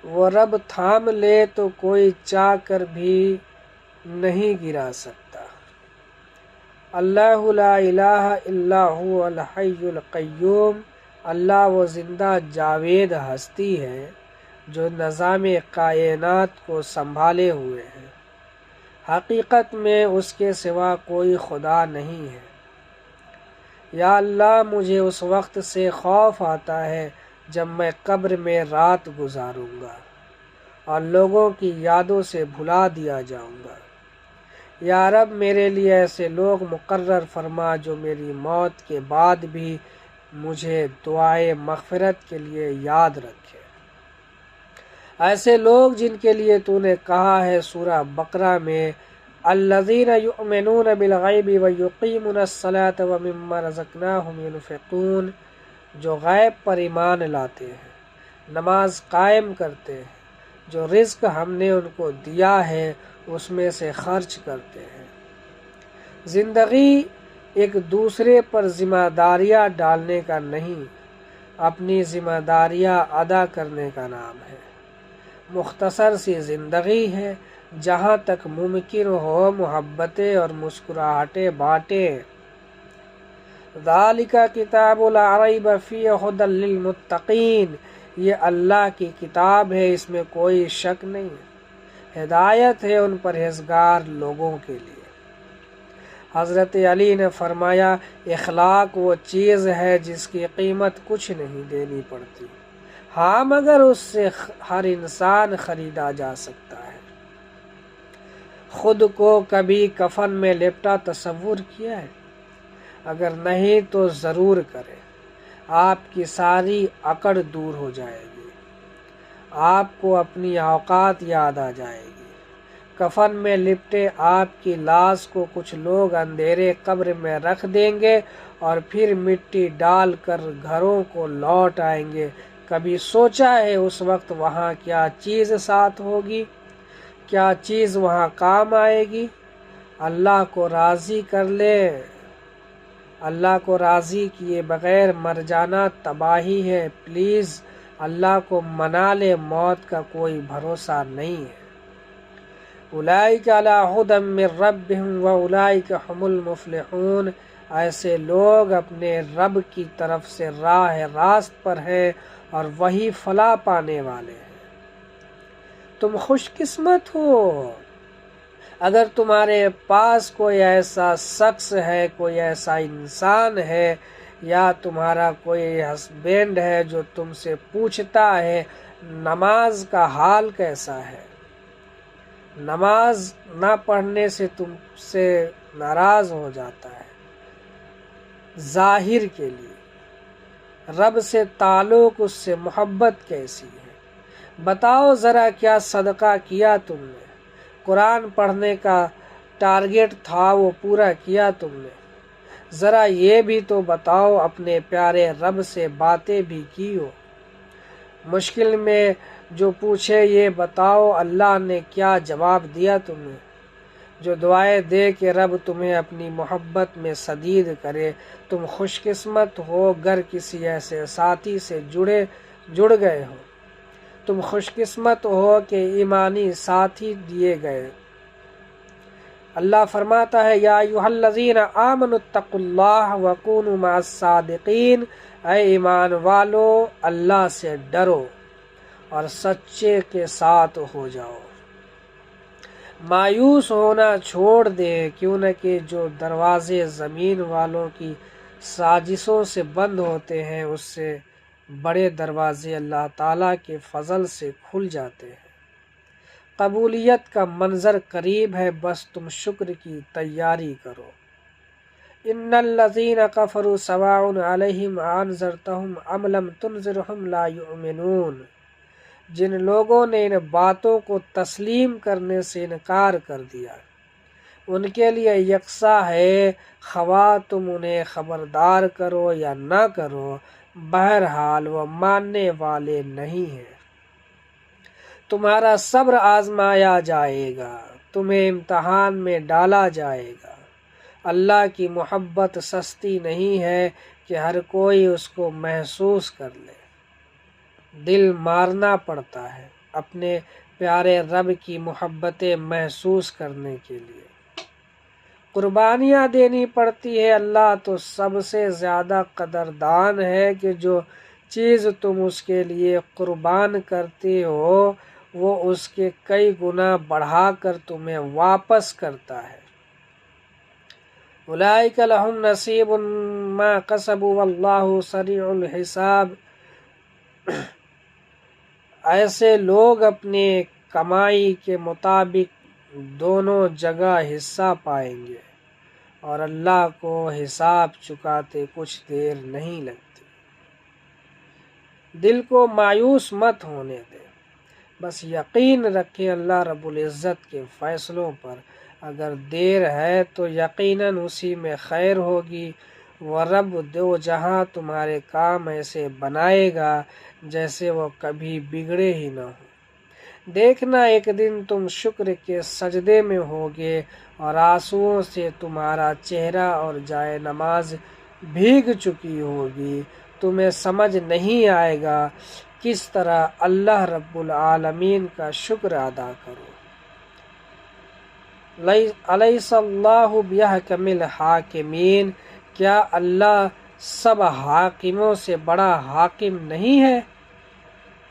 وہ رب تھام لے تو کوئی چاہ کر بھی نہیں گرا سکتا۔ اللہ لا الہ الا هو الحی القیوم، اللہ وہ زندہ جاوید ہستی ہے جو نظام کائنات کو سنبھالے ہوئے ہے، حقیقت میں اس کے سوا کوئی خدا نہیں ہے۔ یا اللہ مجھے اس وقت سے خوف آتا ہے جب میں قبر میں رات گزاروں گا اور لوگوں کی یادوں سے بھلا دیا جاؤں گا۔ یا رب میرے لیے ایسے لوگ مقرر فرما جو میری موت کے بعد بھی مجھے دعائے مغفرت کے لیے یاد رکھے۔ ایسے لوگ جن کے لیے تو نے کہا ہے سورہ بقرہ میں، الذین یؤمنون بالغیب ویقیمون الصلاۃ ومما رزقناہم ینفقون، جو غیب پر ایمان لاتے ہیں، نماز قائم کرتے ہیں، جو رزق ہم نے ان کو دیا ہے اس میں سے خرچ کرتے ہیں۔ زندگی ایک دوسرے پر ذمہ داریاں ڈالنے کا نہیں، اپنی ذمہ داریاں ادا کرنے کا نام ہے۔ مختصر سی زندگی ہے، جہاں تک ممکن ہو محبتیں اور مسکراہٹیں بانٹیں۔ ذالک کتاب لا ریب فیہ ھدی للمتقین، یہ اللہ کی کتاب ہے، اس میں کوئی شک نہیں، ہدایت ہے ان پرہیزگار لوگوں کے لیے۔ حضرت علی نے فرمایا، اخلاق وہ چیز ہے جس کی قیمت کچھ نہیں دینی پڑتی، ہاں مگر اس سے ہر انسان خریدا جا سکتا ہے۔ خود کو کبھی کفن میں لپٹا تصور کیا ہے؟ اگر نہیں تو ضرور کریں، آپ کی ساری اکڑ دور ہو جائے گی، آپ کو اپنی اوقات یاد آ جائے گی۔ کفن میں لپٹے آپ کی لاش کو کچھ لوگ اندھیرے قبر میں رکھ دیں گے اور پھر مٹی ڈال کر گھروں کو لوٹ آئیں گے۔ کبھی سوچا ہے اس وقت وہاں کیا چیز ساتھ ہوگی؟ کیا چیز وہاں کام آئے گی؟ اللہ کو راضی کر لے، اللہ کو راضی کیے بغیر مر جانا تباہی ہے۔ پلیز اللہ کو منا لے، موت کا کوئی بھروسہ نہیں ہے۔ اولئک علی ھدی من ربہم واولئک ھم المفلحون، ایسے لوگ اپنے رب کی طرف سے راہ راست پر ہیں اور وہی فلاح پانے والے ہیں۔ تم خوش قسمت ہو اگر تمہارے پاس کوئی ایسا شخص ہے، کوئی ایسا انسان ہے، یا تمہارا کوئی ہسبینڈ ہے جو تم سے پوچھتا ہے نماز کا حال کیسا ہے، نماز نہ پڑھنے سے تم سے ناراض ہو جاتا ہے۔ ظاہر کے لیے رب سے تعلق، اس سے محبت کیسی ہے؟ بتاؤ ذرا، کیا صدقہ کیا تم نے؟ قرآن پڑھنے کا ٹارگیٹ تھا وہ پورا کیا تم نے؟ ذرا یہ بھی تو بتاؤ، اپنے پیارے رب سے باتیں بھی کی ہو؟ مشکل میں جو پوچھے یہ بتاؤ اللہ نے کیا جواب دیا تمہیں؟ جو دعائیں دے کہ رب تمہیں اپنی محبت میں شدید کرے۔ تم خوش قسمت ہو گر کسی ایسے ساتھی سے جڑ گئے ہو، تم خوش قسمت ہو کہ ایمانی ساتھی دیے گئے۔ اللہ فرماتا ہے، یا ایھا الذین آمنوا اتقوا اللہ وکونوا مع الصادقین، اے ایمان والو اللہ سے ڈرو اور سچے کے ساتھ ہو جاؤ۔ مایوس ہونا چھوڑ دے، کیوں نہ کہ جو دروازے زمین والوں کی سازشوں سے بند ہوتے ہیں اس سے بڑے دروازے اللہ تعالیٰ کے فضل سے کھل جاتے ہیں۔ قبولیت کا منظر قریب ہے، بس تم شکر کی تیاری کرو۔ ان الذین کفروا سواء علیہم اانذرتہم ام لم تنذرہم لا یؤمنون، جن لوگوں نے ان باتوں کو تسلیم کرنے سے انکار کر دیا ان کے لیے یکساں ہے، خواہ تم انہیں خبردار کرو یا نہ کرو، بہرحال وہ ماننے والے نہیں ہیں۔ تمہارا صبر آزمایا جائے گا، تمہیں امتحان میں ڈالا جائے گا۔ اللہ کی محبت سستی نہیں ہے کہ ہر کوئی اس کو محسوس کر لے، دل مارنا پڑتا ہے۔ اپنے پیارے رب کی محبتیں محسوس کرنے کے لیے قربانیاں دینی پڑتی ہے۔ اللہ تو سب سے زیادہ قدردان ہے کہ جو چیز تم اس کے لیے قربان کرتے ہو وہ اس کے کئی گنا بڑھا کر تمہیں واپس کرتا ہے۔ اولئک لہم نصیب ما کسبوا واللہ سریع الحساب۔ ایسے لوگ اپنے کمائی کے مطابق دونوں جگہ حصہ پائیں گے اور اللہ کو حساب چکاتے کچھ دیر نہیں لگتی۔ دل کو مایوس مت ہونے دے، بس یقین رکھیں اللہ رب العزت کے فیصلوں پر۔ اگر دیر ہے تو یقیناً اسی میں خیر ہوگی، وہ رب دو جہاں تمہارے کام ایسے بنائے گا جیسے وہ کبھی بگڑے ہی نہ ہوں۔ دیکھنا ایک دن تم شکر کے سجدے میں ہوگے اور آنسوؤں سے تمہارا چہرہ اور جائے نماز بھیگ چکی ہوگی، تمہیں سمجھ نہیں آئے گا کس طرح اللہ رب العالمین کا شکر ادا کرو۔ الیس اللہ بأحکم الحاکمین، کیا اللہ سب حاکموں سے بڑا حاکم نہیں ہے؟